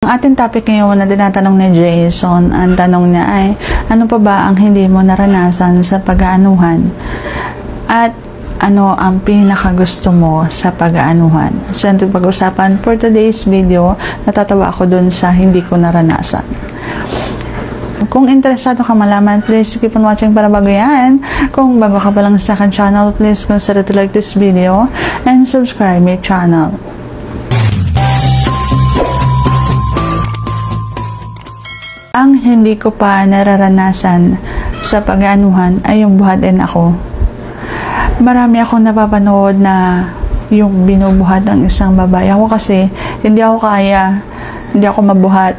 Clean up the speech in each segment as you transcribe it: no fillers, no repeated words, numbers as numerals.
Ang ating topic ngayon na tinatanong ni Jason, ang tanong niya ay, ano pa ba ang hindi mo naranasan sa pag-aanuhan? At ano ang pinakagusto mo sa pag-aanuhan? So, ito pag-usapan for today's video, natatawa ako dun sa hindi ko naranasan. Kung interesado ka malaman, please keep on watching para bago yan. Kung bago ka pa lang sa akin channel, please consider to like this video and subscribe my channel. Ang hindi ko pa nararanasan sa pag-aanuhan ay yung buhatin ako. Marami akong napapanood na yung binubuhat ng isang babae. Ako kasi, hindi ako kaya. Hindi ako mabuhat.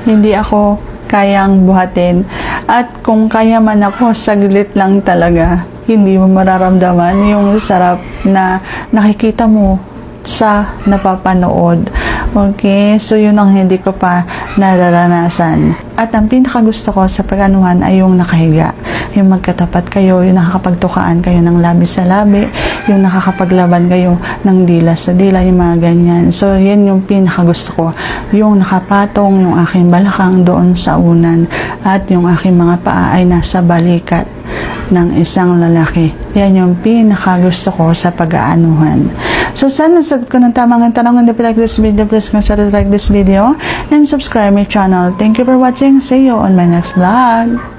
Hindi ako kayang buhatin. At kung kaya man ako, saglit lang talaga. Hindi mo mararamdaman yung sarap na nakikita mo sa napapanood. Okay, so yun ang hindi ko pa nararanasan. At ang pinakagusto ko sa pag-anuhan ay yung nakahiga. Yung magkatapat kayo, yung nakakapagtukaan kayo ng labi sa labi, yung nakakapaglaban kayo ng dila sa dila, yung mga ganyan. So, yan yung pinakagusto ko. Yung nakapatong, yung aking balakang doon sa unan, at yung aking mga paa ay nasa balikat ng isang lalaki. Yan yung pinakagusto ko sa pag-aanuhan. So, sana nasagot ko ng tamang tanong. And if you like this video, please consider to like this video and subscribe my channel. Thank you for watching. See you on my next vlog.